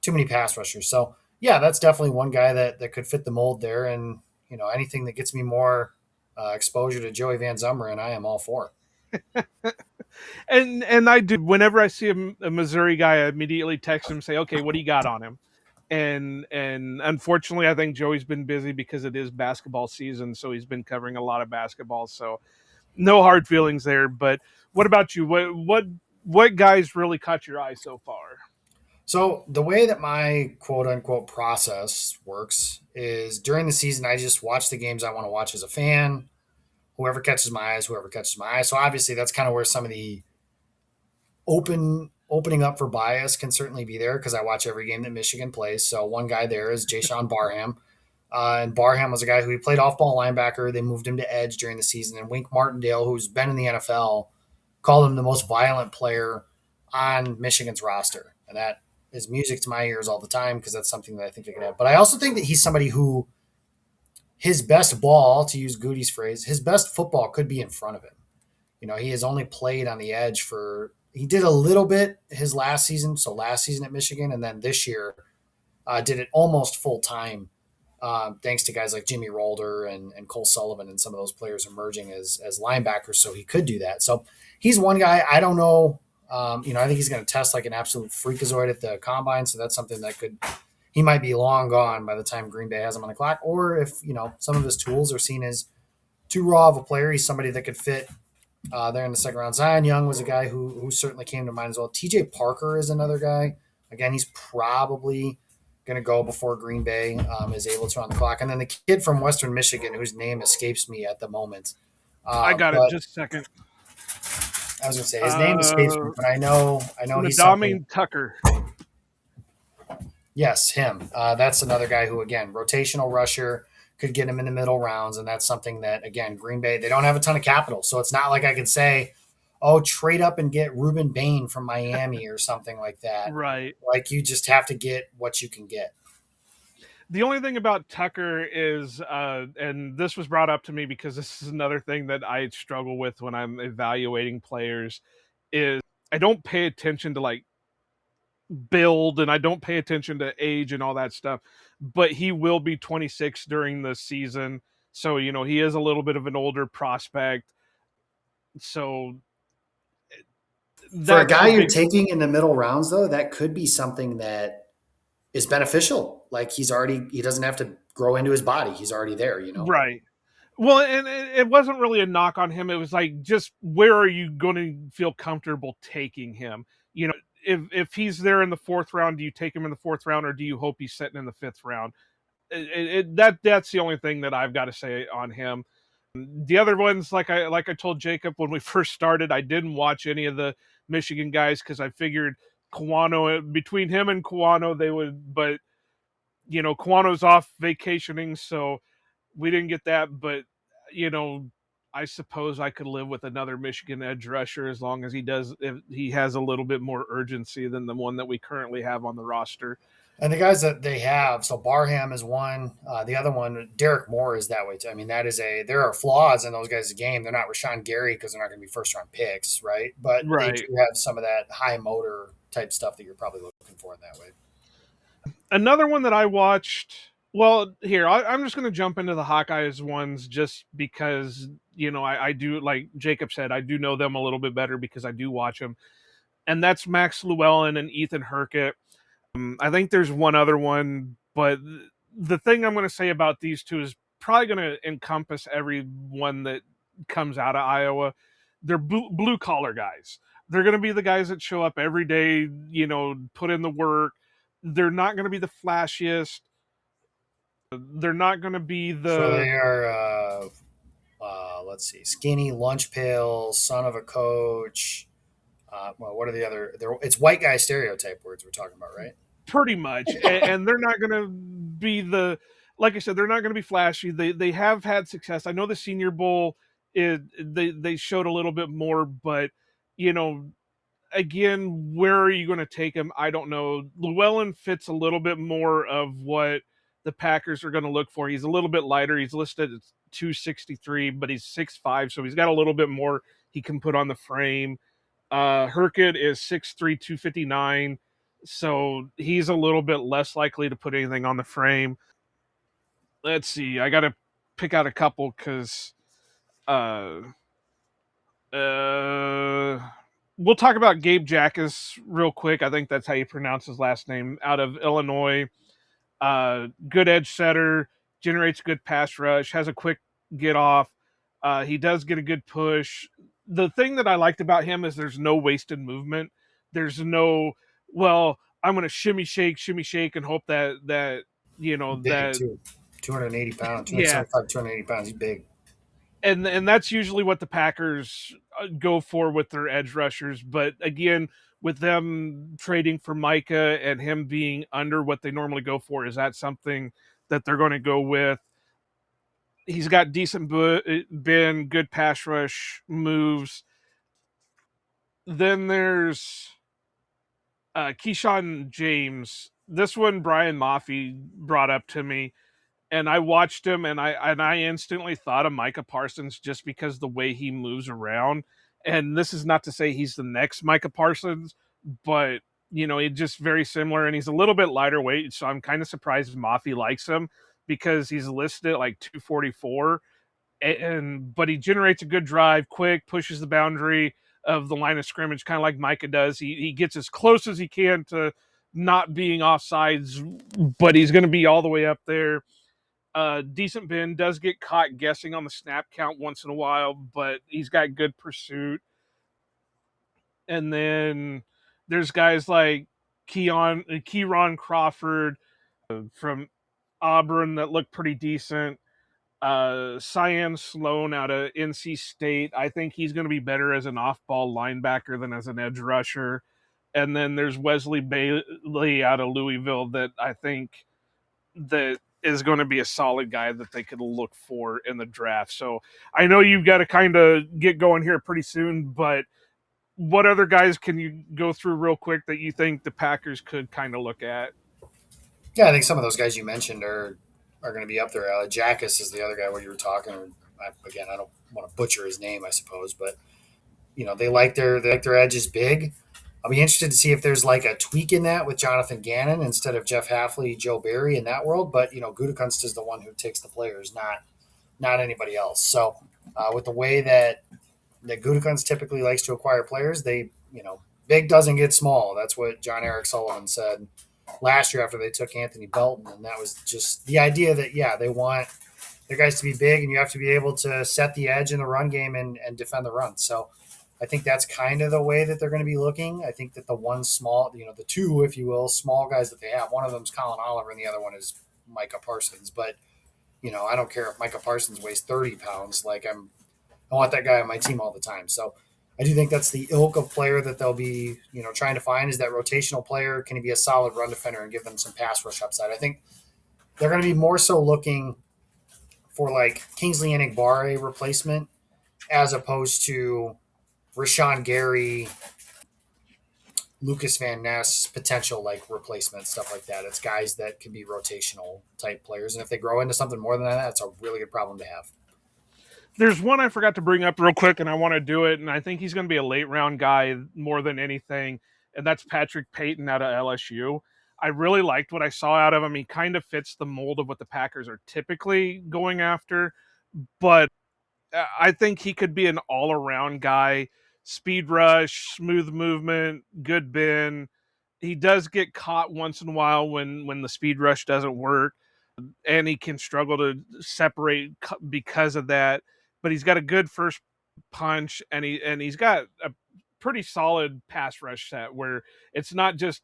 too many pass rushers. So yeah, that's definitely one guy that could fit the mold there. And anything that gets me more exposure to Joey Van Zumeren, I am all for. And I do, whenever I see a Missouri guy, I immediately text him and say, okay, what do you got on him? And unfortunately, I think Joey's been busy because it is basketball season, so he's been covering a lot of basketball. So no hard feelings there. But what about you? What guys really caught your eye so far? So the way that my quote unquote process works is during the season, I just watch the games I want to watch as a fan. Whoever catches my eyes, whoever catches my eye. So obviously that's kind of where some of the opening up for bias can certainly be there because I watch every game that Michigan plays. So one guy there is Jayshon Barham. And Barham was a guy who he played off-ball linebacker. They moved him to edge during the season. And Wink Martindale, who's been in the NFL, called him the most violent player on Michigan's roster. And that is music to my ears all the time because that's something that I think they could have. But I also think that he's somebody who his best ball, to use Goody's phrase, his best football could be in front of him. He has only played on the edge he did a little bit his last season, so last season at Michigan, and then this year did it almost full time, thanks to guys like Jimmy Rolder and Cole Sullivan and some of those players emerging as linebackers, so he could do that. So he's one guy. I don't know. I think he's going to test like an absolute freakazoid at the combine, so that's something that he might be long gone by the time Green Bay has him on the clock. Or if, some of his tools are seen as too raw of a player, he's somebody that could fit there in the second round. Zion Young was a guy who certainly came to mind as well. TJ Parker is another guy. Again, he's probably going to go before Green Bay is able to on the clock. And then the kid from Western Michigan, whose name escapes me at the moment. I got it. Just a second. I was going to say his name escapes me, but I know he's something. Tucker. Yes, him. That's another guy who, again, rotational rusher, could get him in the middle rounds. And that's something that, again, Green Bay, they don't have a ton of capital. So it's not like I could say, oh, trade up and get Reuben Bain from Miami or something like that. Right. Like you just have to get what you can get. The only thing about Tucker is, and this was brought up to me because this is another thing that I struggle with when I'm evaluating players, is I don't pay attention to like build and I don't pay attention to age and all that stuff, but he will be 26 during the season. So, he is a little bit of an older prospect. So for a guy you're taking in the middle rounds, though, that could be something that is beneficial. Like he doesn't have to grow into his body. He's already there, Right. Well, and it wasn't really a knock on him. It was like, just where are you going to feel comfortable taking him? If he's there in the fourth round, do you take him in the fourth round, or do you hope he's sitting in the fifth round? That's the only thing that I've got to say on him. The other ones, like I told Jacob when we first started, I didn't watch any of the Michigan guys because I figured between him and Kawano, they would, but Kawano's off vacationing, so we didn't get that. But I suppose I could live with another Michigan edge rusher as long as if he has a little bit more urgency than the one that we currently have on the roster. And the guys that they have, so Barham is one. The other one, Derek Moore, is that way too. I mean, there are flaws in those guys' game. They're not Rashawn Gary because they're not going to be first-round picks, right? But They do have some of that high motor type stuff that you're probably looking for in that way. Another one that I watched, well, here, I'm just going to jump into the Hawkeyes ones just because, I do, like Jacob said, I do know them a little bit better because I do watch them. and that's Max Llewellyn and Ethan Herkett. I think there's one other one, but the thing I'm going to say about these two is probably going to encompass everyone that comes out of Iowa. They're blue collar guys. They're going to be the guys that show up every day, put in the work. They're not going to be the flashiest. They're not going to be So the they are, let's see, skinny, lunch pail, son of a coach. Well, what are the other? It's white guy stereotype words we're talking about, right? pretty much, and they're not going to be the, like I said, they're not going to be flashy. They have had success. I know the Senior Bowl, they showed a little bit more, but you know again, where are you going to take him? I don't know. Llewellyn fits a little bit more of what the Packers are going to look for. He's a little bit lighter. He's listed at 263, but he's 6'5", so he's got a little bit more he can put on the frame. Herkett is 6'3", 259, so he's a little bit less likely to put anything on the frame. Let's see. I got to pick out a couple because uh, uh, we'll talk about Gabe Jackas real quick. I think that's how you pronounce his last name. Out of Illinois, good edge setter, generates good pass rush, has a quick get off. He does get a good push. The thing that I liked about him is there's no wasted movement. There's no, well, I'm going to shimmy shake, and hope that Big that too, 280 pounds, yeah, 275, 280 pounds. He's big. and that's usually what the Packers go for with their edge rushers. But again, with them trading for Micah and him being under what they normally go for, is that something that they're going to go with? He's got decent been good pass rush moves. Then there's Keyshawn James. This one Brian Maffey brought up to me, and I watched him, and I instantly thought of Micah Parsons just because the way he moves around. And this is not to say he's the next Micah Parsons, but he's just very similar, and he's a little bit lighter weight. So I'm kind of surprised Mafi likes him because he's listed at like 244, and but he generates a good drive, quick, pushes the boundary of the line of scrimmage, kind of like Micah does. He gets as close as he can to not being offsides, but he's going to be all the way up there. Decent bend, does get caught guessing on the snap count once in a while, but he's got good pursuit. And then there's guys like Kieron Crawford from Auburn that look pretty decent. Cyan Sloan out of NC State. I think he's going to be better as an off-ball linebacker than as an edge rusher. And then there's Wesley Bailey out of Louisville that I think that is going to be a solid guy that they could look for in the draft. So I know you've got to kind of get going here pretty soon, but what other guys can you go through real quick that you think the Packers could kind of look at? Yeah, I think some of those guys you mentioned are going to be up there. Jackas is the other guy where you were talking. Again, I don't want to butcher his name, I suppose, but they like their edges big. I'll be interested to see if there's like a tweak in that with Jonathan Gannon instead of Jeff Halfley, Joe Barry in that world. But Gutekunst is the one who takes the players, not anybody else. So with the way that Gutekunst typically likes to acquire players, big doesn't get small. That's what John Eric Sullivan said last year after they took Anthony Belton, and that was just the idea that they want their guys to be big, and you have to be able to set the edge in the run game and defend the run. So I think that's kind of the way that they're going to be looking. I think that the one small, the two, if you will, small guys that they have, one of them is Colin Oliver and the other one is Micah Parsons. But, I don't care if Micah Parsons weighs 30 pounds. I want that guy on my team all the time. So I do think that's the ilk of player that they'll be, trying to find is that rotational player. Can he be a solid run defender and give them some pass rush upside? I think they're going to be more so looking for like Kingsley Enagbare replacement as opposed to Rashawn Gary, Lucas Van Ness potential like replacement stuff like that. It's guys that can be rotational type players, and if they grow into something more than that, that's a really good problem to have. There's one I forgot to bring up real quick, and I want to do it, and I think he's going to be a late round guy more than anything, and that's Patrick Payton out of LSU. I really liked what I saw out of him. He kind of fits the mold of what the Packers are typically going after, but I think he could be an all around guy speed rush, smooth movement, good bend. He does get caught once in a while when the speed rush doesn't work, and he can struggle to separate because of that. But he's got a good first punch, and he's got a pretty solid pass rush set where it's not just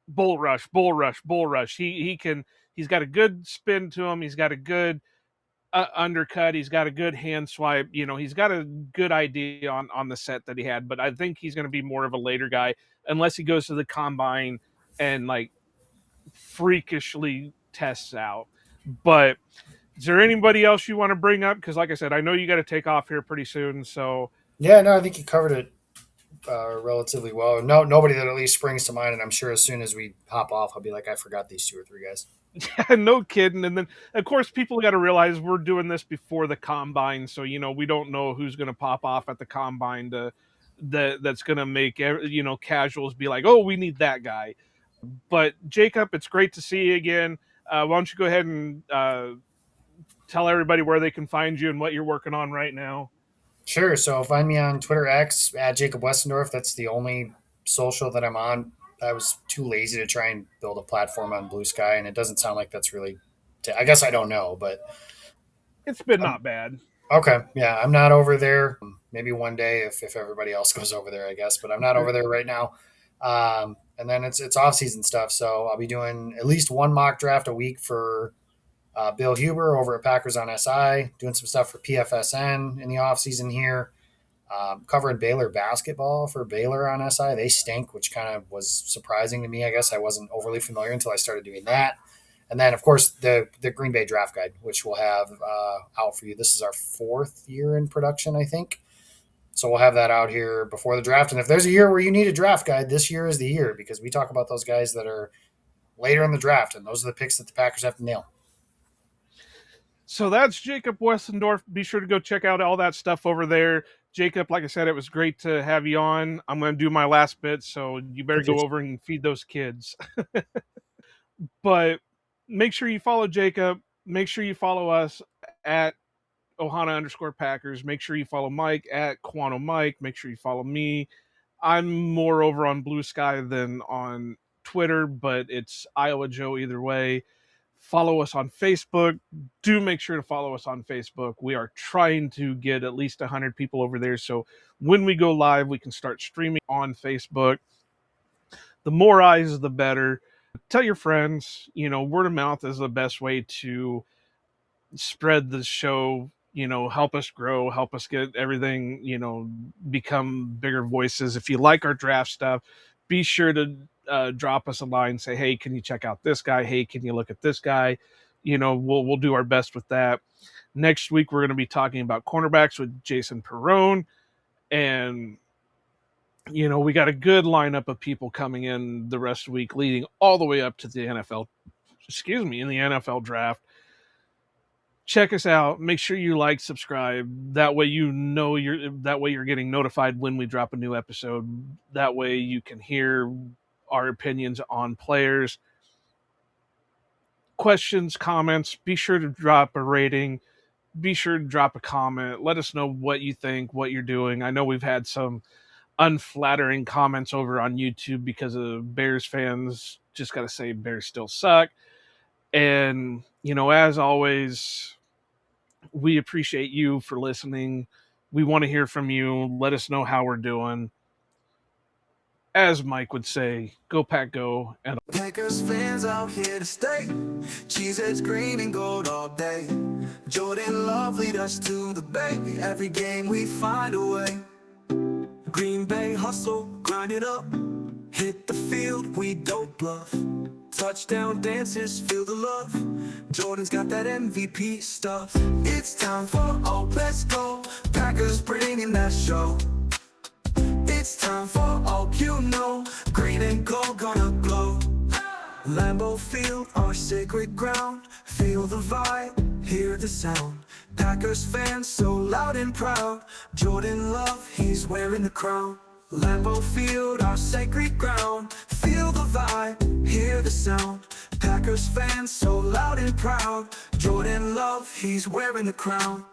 bull rush, bull rush, bull rush. He's got a good spin to him. He's got a good undercut. He's got a good hand swipe. He's got a good idea on the set that he had. But I think he's going to be more of a later guy unless he goes to the combine and like freakishly tests out. But is there anybody else you want to bring up? Because like I said, I know you got to take off here pretty soon. So Yeah, no, I think you covered it relatively well. No, nobody that at least springs to mind, and I'm sure as soon as we hop off, I'll be like, I forgot these 2 or 3 guys. yeah, no kidding. And then of course people got to realize we're doing this before the combine, so we don't know who's going to pop off at the combine that's going to make casuals be like, oh, we need that guy. But Jacob, it's great to see you again. Why don't you go ahead and tell everybody where they can find you and what you're working on right now? Sure. So find me on Twitter X at Jacob Westendorf. That's the only social that I'm on. I was too lazy to try and build a platform on Blue Sky, and it doesn't sound like that's really. I guess I don't know, but It's been not bad. okay. Yeah, I'm not over there. Maybe one day if everybody else goes over there, I guess. But I'm not over there right now. And then it's off season stuff, so I'll be doing at least one mock draft a week for Bill Huber over at Packers on SI, doing some stuff for PFSN in the offseason here, covering Baylor basketball for Baylor on SI. They stink, which kind of was surprising to me. I guess I wasn't overly familiar until I started doing that. And then, of course, the Green Bay draft guide, which we'll have out for you. This is our 4th year in production, I think. So we'll have that out here before the draft. And if there's a year where you need a draft guide, this year is the year, because we talk about those guys that are later in the draft, and those are the picks that the Packers have to nail. So that's Jacob Westendorf. Be sure to go check out all that stuff over there. Jacob, like I said, it was great to have you on. I'm going to do my last bit, so you better go over and feed those kids. But make sure you follow Jacob. Make sure you follow us at Ohana_Packers. Make sure you follow Mike at Quano Mike. Make sure you follow me. I'm more over on Blue Sky than on Twitter, but it's Iowa Joe either way. Follow us on Facebook. Do make sure to follow us on Facebook. We are trying to get at least 100 people over there, so when we go live, we can start streaming on Facebook. The more eyes, the better. Tell your friends. Word of mouth is the best way to spread the show, help us grow, help us get everything, become bigger voices. If you like our draft stuff, be sure to drop us a line, say, hey, can you check out this guy? Hey, can you look at this guy? We'll do our best with that. Next week, we're going to be talking about cornerbacks with Jason Perrone. And, we got a good lineup of people coming in the rest of the week, leading all the way up to the NFL draft. Check us out. Make sure you like, subscribe. That way you're getting notified when we drop a new episode. That way you can hear our opinions on players. Questions, comments, be sure to drop a rating. Be sure to drop a comment. Let us know what you think, what you're doing. I know we've had some unflattering comments over on YouTube because of Bears fans. Just got to say Bears still suck. And, as always, we appreciate you for listening. We want to hear from you. Let us know how we're doing. As Mike would say, go Pack Go. And Packers fans out here to stay. Cheeseheads green and gold all day. Jordan Love lead us to the bay. Every game we find a way. Green Bay hustle, grind it up. Hit the field, we don't bluff. Touchdown dances, feel the love. Jordan's got that MVP stuff. It's time for let's go. Packers bringing that show. It's time for green and gold gonna glow. Lambeau Field, our sacred ground. Feel the vibe, hear the sound. Packers fans so loud and proud. Jordan Love, he's wearing the crown. Lambeau Field, our sacred ground. Feel the vibe, hear the sound. Packers fans so loud and proud. Jordan Love, he's wearing the crown.